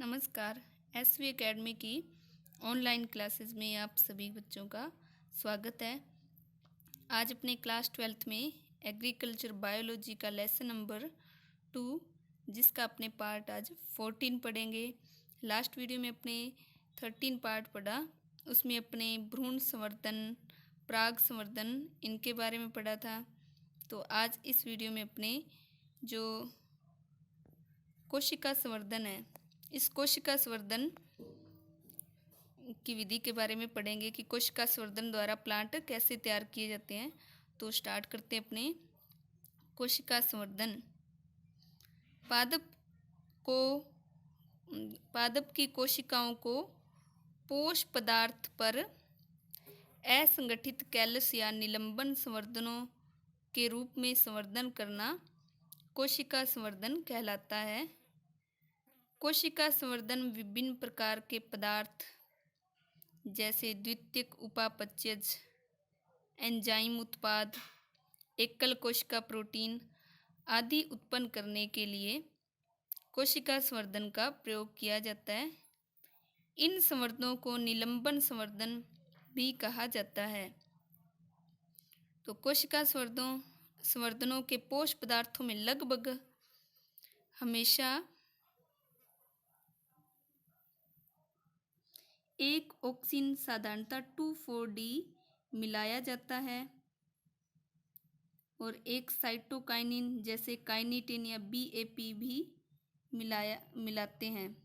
नमस्कार। SV academy की online classes में आप सभी बच्चों का स्वागत है। आज अपने क्लास 12th में एग्रीकल्चर बायोलॉजी का लेसन नंबर 2 जिसका अपने पार्ट आज 14 पढ़ेंगे। लास्ट वीडियो में अपने 13 पार्ट पढ़ा, उसमें अपने भ्रूण संवर्धन, पराग संवर्धन इनके बारे में पढ़ा था। तो आज इस वीडियो में अपने जो कोशिका संवर्धन है, इस कोशिका संवर्धन की विधि के बारे में पढ़ेंगे कि कोशिका संवर्धन द्वारा प्लांट कैसे तैयार किए जाते हैं। तो स्टार्ट करते हैं अपने कोशिका संवर्धन। पादप की कोशिकाओं को पोष पदार्थ पर असंगठित कैलस या निलंबन संवर्धनों के रूप में संवर्धन करना कोशिका संवर्धन कहलाता है। कोशिका संवर्धन विभिन्न प्रकार के पदार्थ जैसे द्वितीयक उपापचयज, एंजाइम उत्पाद, एकल कोशिका प्रोटीन आदि उत्पन्न करने के लिए कोशिका संवर्धन का प्रयोग किया जाता है। इन संवर्धनों को निलंबन संवर्धन भी कहा जाता है। तो कोशिका संवर्धनों के पोष पदार्थों में लगभग हमेशा एक ऑक्सीन साधारणतः 2,4-D मिलाया जाता है और एक साइटोकाइनिन जैसे काइनिटिन या BAP भी मिलाते हैं।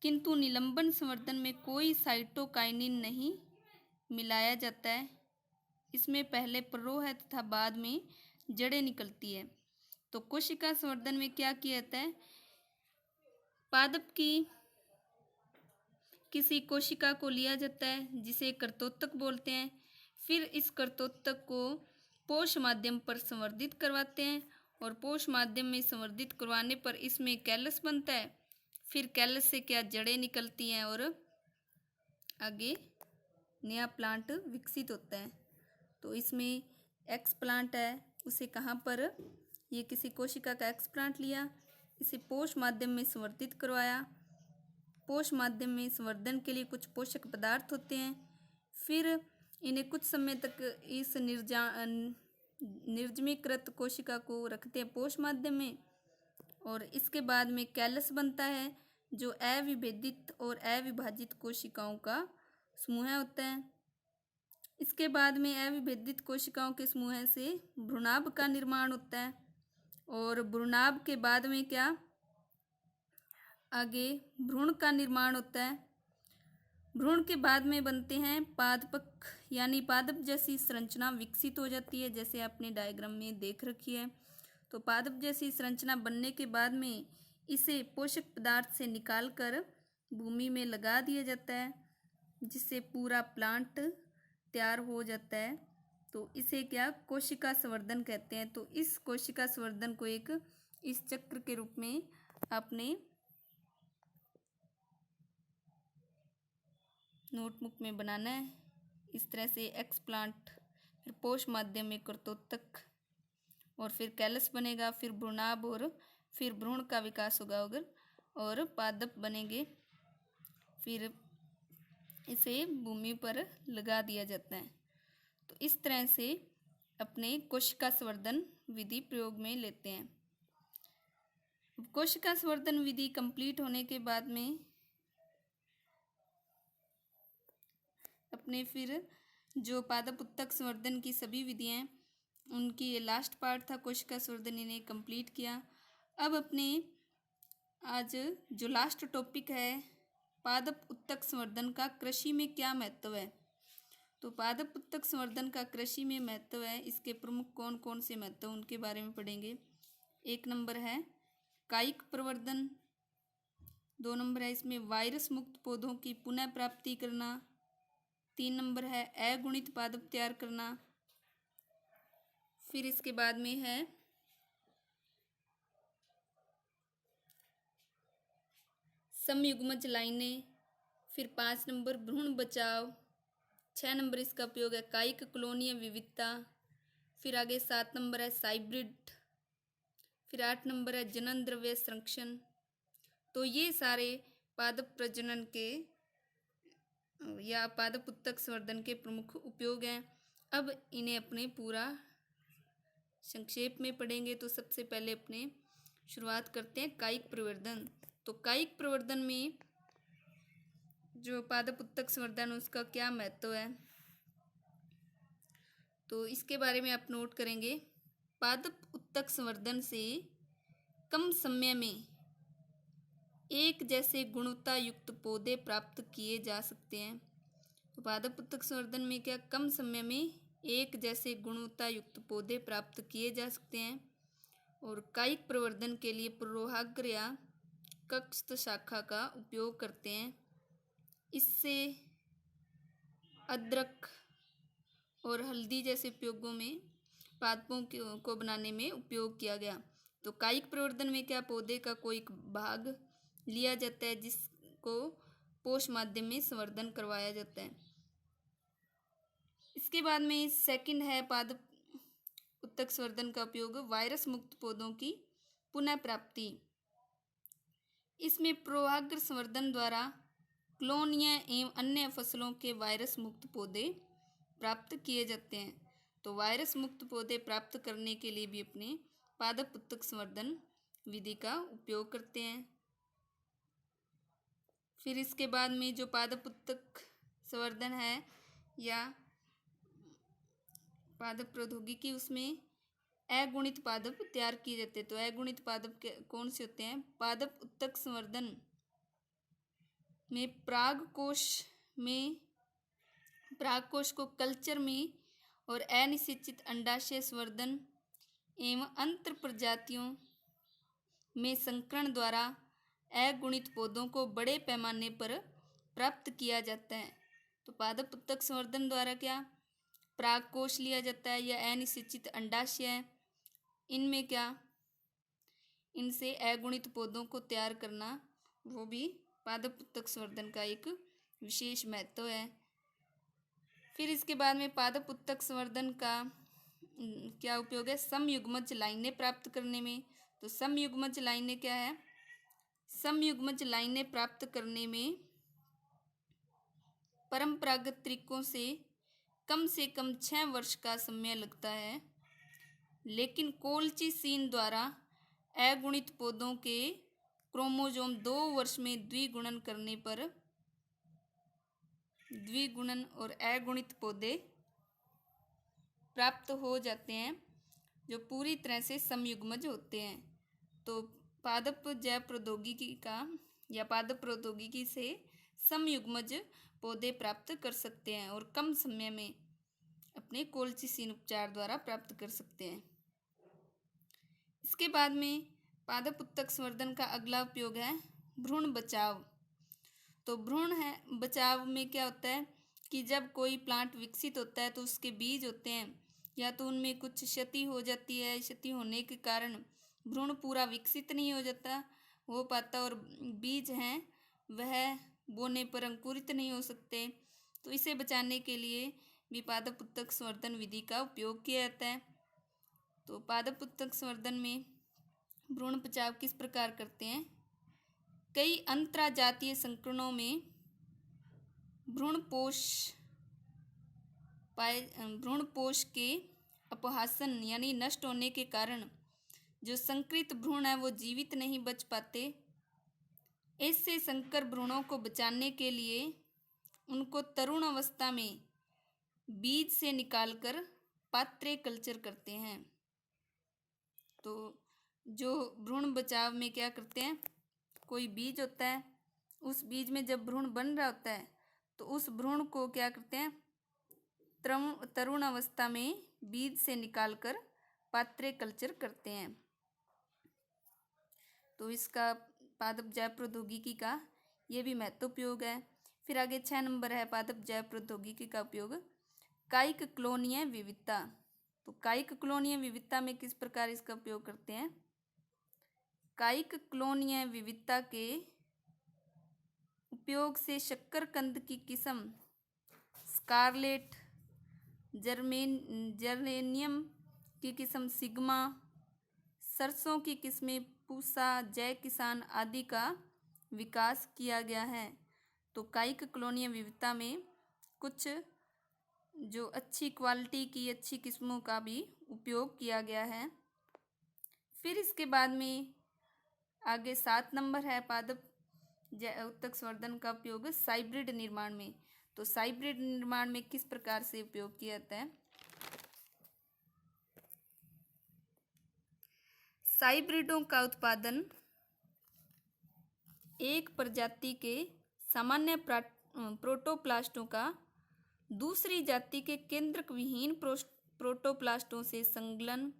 किंतु निलंबन संवर्धन में कोई साइटोकाइनिन नहीं मिलाया जाता है। इसमें पहले प्ररोह है तथा बाद में जड़ें निकलती है। तो कोशिका संवर्धन में क्या किया जाता है, पादप की किसी कोशिका को लिया जाता है जिसे कर्तोत्तक बोलते हैं। फिर इस कर्तोत्तक को पोष माध्यम पर संवर्धित करवाते हैं और पोष माध्यम में संवर्धित करवाने पर इसमें कैलस बनता है। फिर कैलस से क्या जड़ें निकलती हैं और आगे नया प्लांट विकसित होता है। तो इसमें एक्स प्लांट है, उसे कहाँ पर, ये किसी कोशिका का एक्स प्लांट लिया, इसे पोष माध्यम में संवर्धित करवाया। पोष माध्यम में संवर्धन के लिए कुछ पोषक पदार्थ होते हैं। फिर इन्हें कुछ समय तक इस निर्जमीकृत कोशिका को रखते हैं पोष माध्यम में और इसके बाद में कैलस बनता है जो अविभेदित और अविभाजित कोशिकाओं का समूह होता है। इसके बाद में अविभेदित कोशिकाओं के समूह से भ्रूणाभ का निर्माण होता है और भ्रूणाभ के बाद में क्या, आगे भ्रूण का निर्माण होता है। भ्रूण के बाद में बनते हैं पादपक, यानी पादप जैसी संरचना विकसित हो जाती है, जैसे आपने डायग्राम में देख रखी है। तो पादप जैसी संरचना बनने के बाद में इसे पोषक पदार्थ से निकालकर भूमि में लगा दिया जाता है जिससे पूरा प्लांट तैयार हो जाता है। तो इसे क्या, कोशिका संवर्धन कहते हैं। तो इस कोशिका संवर्धन को एक इस चक्र के रूप में आपने नोटबुक में बनाना है। इस तरह से एक्स प्लांट, फिर पोष माध्यम में कर्तोत्तक और फिर कैलस बनेगा, फिर भ्रूणाभ और फिर भ्रूण का विकास होगा और पादप बनेंगे। फिर इसे भूमि पर लगा दिया जाता है। तो इस तरह से अपने कोशिका संवर्धन विधि प्रयोग में लेते हैं। कोशिका संवर्धन विधि कंप्लीट होने के बाद में अपने फिर जो पादप उत्तक संवर्धन की सभी विधियां, उनकी ये लास्ट पार्ट था कोशिका संवर्धन, इन्हें कंप्लीट किया। अब अपने आज जो लास्ट टॉपिक है, पादप उत्तक संवर्धन का कृषि में क्या महत्व है। तो पादप उत्तक संवर्धन का कृषि में महत्व है, इसके प्रमुख कौन कौन से महत्व उनके बारे में पढ़ेंगे। 1 नंबर है कायिक प्रवर्धन, 2 नंबर है इसमें वायरस मुक्त पौधों की पुनः प्राप्ति करना, 3 नंबर है अगुणित पादप तैयार करना। फिर इसके बाद में है समयुग्मज लाइनें। फिर 5 नंबर भ्रूण बचाव, 6 नंबर इसका उपयोग है कायिक कॉलोनियां विविधता। फिर आगे 7 नंबर है साइब्रिड। फिर 8 नंबर है जनन द्रव्य संरक्षण। तो ये सारे पादप प्रजनन के या पादप उत्तक संवर्धन के प्रमुख उपयोग हैं। अब इन्हें अपने पूरा संक्षेप में पढ़ेंगे। तो सबसे पहले अपने शुरुआत करते हैं कायिक प्रवर्धन। तो कायिक प्रवर्धन में जो पादप उत्तक संवर्धन उसका क्या महत्व है, तो इसके बारे में आप नोट करेंगे। पादप उत्तक संवर्धन से कम समय में एक जैसे गुणवत्ता युक्त पौधे प्राप्त किए जा सकते हैं। तो पादप उत्तक संवर्धन में क्या कम समय में एक जैसे गुणवत्ता युक्त पौधे प्राप्त किए जा सकते हैं। और कायिक प्रवर्धन के लिए प्ररोहाग्र या कक्षस्थ शाखा का उपयोग करते हैं। इससे अदरक और हल्दी जैसे उपयोगों में पादपों को बनाने में उपयोग किया गया। तो कायिक प्रवर्धन में क्या पौधे का कोई एक भाग लिया जाता है जिसको पोष माध्यम में संवर्धन करवाया जाता है। इसके बाद में सेकंड है पादप उत्तक संवर्धन का उपयोग वायरस मुक्त पौधों की पुनः प्राप्ति। इसमें प्ररोहाग्र संवर्धन द्वारा क्लोनिया एवं अन्य फसलों के वायरस मुक्त पौधे प्राप्त किए जाते हैं। तो वायरस मुक्त पौधे प्राप्त करने के लिए भी अपने पादप उत्तक संवर्धन विधि का उपयोग करते हैं। फिर इसके बाद में जो पादप उत्तक संवर्धन है या पादप प्रौद्योगिकी, उसमें अगुणित पादप तैयार किए जाते हैं। तो अगुणित पादप कौन से होते हैं? पादप उत्तक संवर्धन में परागकोश को कल्चर में और अनिषेचित अंडाशय संवर्धन एवं अंतर प्रजातियों में संकरण द्वारा अगुणित पौधों को बड़े पैमाने पर प्राप्त किया जाता है। तो पादप उत्तक संवर्धन द्वारा क्या परागकोश लिया जाता है या अनिषेचित अंडाशय, इनमें क्या इनसे अगुणित पौधों को तैयार करना, वो भी पादप उत्तक संवर्धन का एक विशेष महत्व है। फिर इसके बाद में पादप उत्तक संवर्धन का क्या उपयोग है? समयुग्मज लाइनें प्राप्त करने में। तो समयुग्मज लाइनें क्या है? समयुग्मज लाइनें प्राप्त करने में परंपरागत तरीकों से कम 6 वर्ष का समय लगता है, लेकिन कोलचिसीन द्वारा अगुणित पौधों के क्रोमोसोम 2 वर्ष में द्विगुणन करने पर द्विगुणन और अगुणित पौधे प्राप्त हो जाते हैं जो पूरी तरह से समयुग्मज होते हैं। तो पादप जैव प्रौद्योगिकी का या पादप प्रौद्योगिकी से समयुग्मज पौधे प्राप्त कर सकते हैं और कम समय में अपने कोलचिसीन उपचार द्वारा प्राप्त कर सकते हैं। इसके बाद में पादप उत्तक संवर्धन का अगला उपयोग है भ्रूण बचाव। तो भ्रूण है बचाव में क्या होता है कि जब कोई प्लांट विकसित होता है तो उसके बीज होते हैं, या तो उनमें कुछ क्षति हो जाती है, क्षति होने के कारण भ्रूण पूरा विकसित नहीं हो पाता और बीज हैं वह बोने पर अंकुरित नहीं हो सकते। तो इसे बचाने के लिए भी पादप उत्तक संवर्धन विधि का उपयोग किया जाता है। तो पादप उत्तक संवर्धन में भ्रूण बचाव किस प्रकार करते हैं? कई अंतराजातीय संकरणों में भ्रूणपोष के अपहासन यानी नष्ट होने के कारण जो संकरित भ्रूण है वो जीवित नहीं बच पाते। ऐसे संकर भ्रूणों को बचाने के लिए उनको तरुण अवस्था में बीज से निकालकर पात्रे कल्चर करते हैं। तो जो भ्रूण बचाव में क्या करते हैं, कोई बीज होता है, उस बीज में जब भ्रूण बन रहा होता है तो उस भ्रूण को क्या करते हैं, तरुण अवस्था में बीज से निकालकर पात्रे कल्चर करते हैं। तो इसका पादप जैव प्रौद्योगिकी का ये भी महत्व उपयोग है। फिर आगे 6 नंबर है पादप जैव प्रौद्योगिकी का उपयोग कायिक क्लोनीय विविधता। तो कायिक क्लोनीय विविधता में किस प्रकार इसका उपयोग करते हैं? कायिक क्लोनीय विविधता के उपयोग से शक्करकंद की किस्म स्कारलेट, जर्मेनियम की किस्म सिग्मा, सरसों की किस्में पूसा, जय किसान आदि का विकास किया गया है। तो कायिक कॉलोनियाँ विविधता में कुछ जो अच्छी क्वालिटी की अच्छी किस्मों का भी उपयोग किया गया है। फिर इसके बाद में आगे 7 नंबर है पादप उत्तक संवर्धन का उपयोग साइब्रिड निर्माण में। तो साइब्रिड निर्माण में किस प्रकार से उपयोग किया जाता है? साइब्रिडों का उत्पादन एक प्रजाति के सामान्य प्रोटोप्लास्टों का दूसरी जाति के केंद्रक विहीन प्रोटोप्लास्टों से संलग्न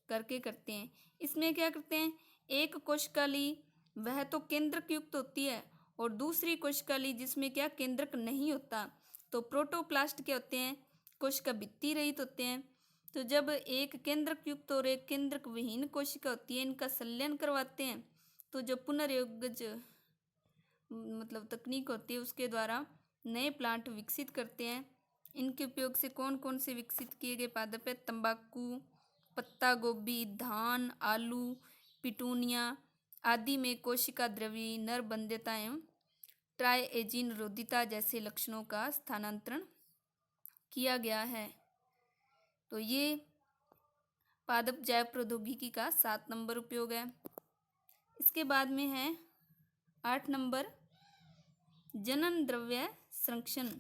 करके करते हैं। इसमें क्या करते हैं, एक कोशिकाली वह तो केंद्रक युक्त होती है और दूसरी कोशिकाली जिसमें क्या केंद्रक नहीं होता। तो प्रोटोप्लास्ट क्या होते हैं, कोशिका भित्ति रहित होते हैं। तो जब एक केंद्रक युक्त और एक केंद्रक विहीन कोशिका होती है, इनका संलयन करवाते हैं, तो जो पुनर्योगज मतलब तकनीक होती है उसके द्वारा नए प्लांट विकसित करते हैं। इनके उपयोग से कौन कौन से विकसित किए गए पादप है? तंबाकू, पत्ता गोभी, धान, आलू, पिटूनिया आदि में कोशिका द्रव्य नरबंध्यता एवं ट्राइएजिन रोधिता जैसे लक्षणों का स्थानांतरण किया गया है। तो ये पादप जैव प्रौद्योगिकी का 7 नंबर उपयोग है। इसके बाद में है 8 नंबर जनन द्रव्य संरक्षण।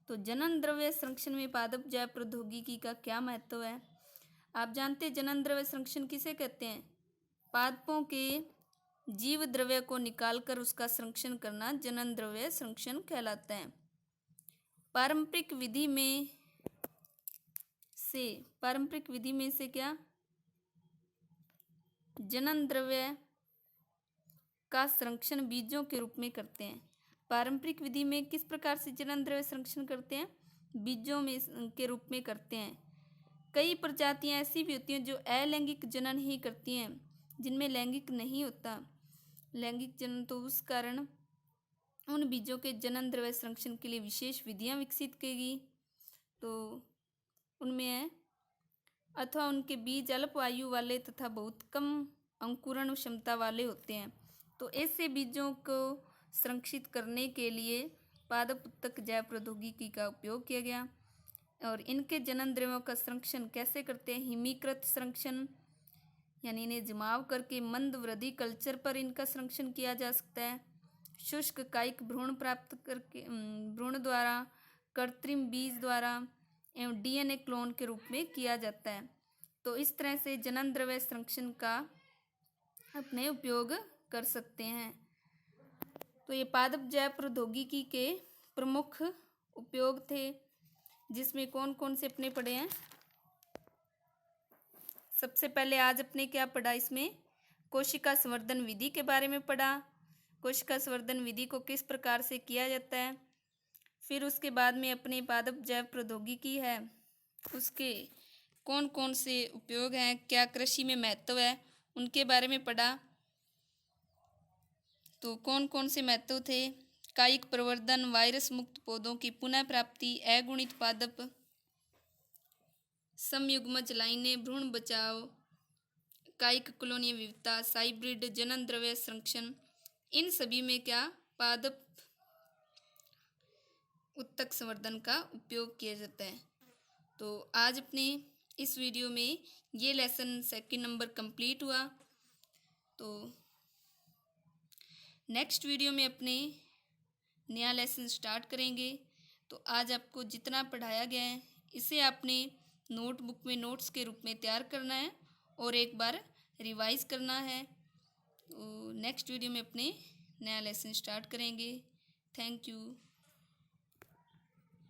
तो जनन द्रव्य संरक्षण में पादप जैव प्रौद्योगिकी का क्या महत्व है? आप जानते हैं जनन द्रव्य संरक्षण किसे कहते हैं? पादपों के जीव द्रव्य को निकालकर उसका संरक्षण करना जनन द्रव्य संरक्षण कहलाता है। पारंपरिक विधि में से क्या जनन द्रव्य का संरक्षण बीजों के रूप में करते हैं। पारंपरिक विधि में किस प्रकार से जनन द्रव्य संरक्षण करते हैं? बीजों में के रूप में करते हैं। कई प्रजातियां ऐसी भी होती हैं जो अलैंगिक जनन ही करती हैं, जिनमें लैंगिक नहीं होता लैंगिक जनन। तो उस कारण उन बीजों के जनन द्रव्य संरक्षण के लिए विशेष विधियां विकसित की गई। तो उनमें है अथवा उनके बीज अल्प आयु वाले तथा बहुत कम अंकुरण क्षमता वाले होते हैं। तो ऐसे बीजों को संरक्षित करने के लिए पादप उत्तक जैव प्रौद्योगिकी का उपयोग किया गया। और इनके जनन द्रव्यों का संरक्षण कैसे करते हैं? हिमीकृत संरक्षण, यानी इन्हें जमाव करके मंद वृद्धि कल्चर पर इनका संरक्षण किया जा सकता है। शुष्क कायिक भ्रूण प्राप्त करके भ्रूण द्वारा, कृत्रिम बीज द्वारा एवं डीएनए क्लोन के रूप में किया जाता है। तो इस तरह से जनन द्रव्य संरक्षण का अपने उपयोग कर सकते हैं। तो ये पादप जैव प्रौद्योगिकी के प्रमुख उपयोग थे, जिसमें कौन कौन से अपने पढ़े हैं। सबसे पहले आज अपने क्या पढ़ा? इसमें कोशिका संवर्धन विधि के बारे में पढ़ा। कोशिका संवर्धन विधि को किस प्रकार से किया जाता है। फिर उसके बाद में अपने पादप जैव प्रौद्योगिकी है, उसके कौन कौन से उपयोग हैं, क्या कृषि में महत्व है, उनके बारे में पढ़ा। तो कौन कौन से महत्व थे? कायिक प्रवर्धन, वायरस मुक्त पौधों की पुनः प्राप्ति, अगुणित पादप, समयुग्मज लाइनें, भ्रूण बचाव, कायिक कॉलोनियाँ विविधता, साइब्रिड, जनन द्रव्य संरक्षण। इन सभी में क्या पादप उत्तक संवर्धन का उपयोग किया जाता है। तो आज अपने इस वीडियो में ये लेसन 2 नंबर कंप्लीट हुआ। तो नेक्स्ट वीडियो में अपने नया लेसन स्टार्ट करेंगे। तो आज आपको जितना पढ़ाया गया है इसे आपने नोटबुक में नोट्स के रूप में तैयार करना है और एक बार रिवाइज करना है। तो नेक्स्ट वीडियो में अपने नया लेसन स्टार्ट करेंगे। Thank you.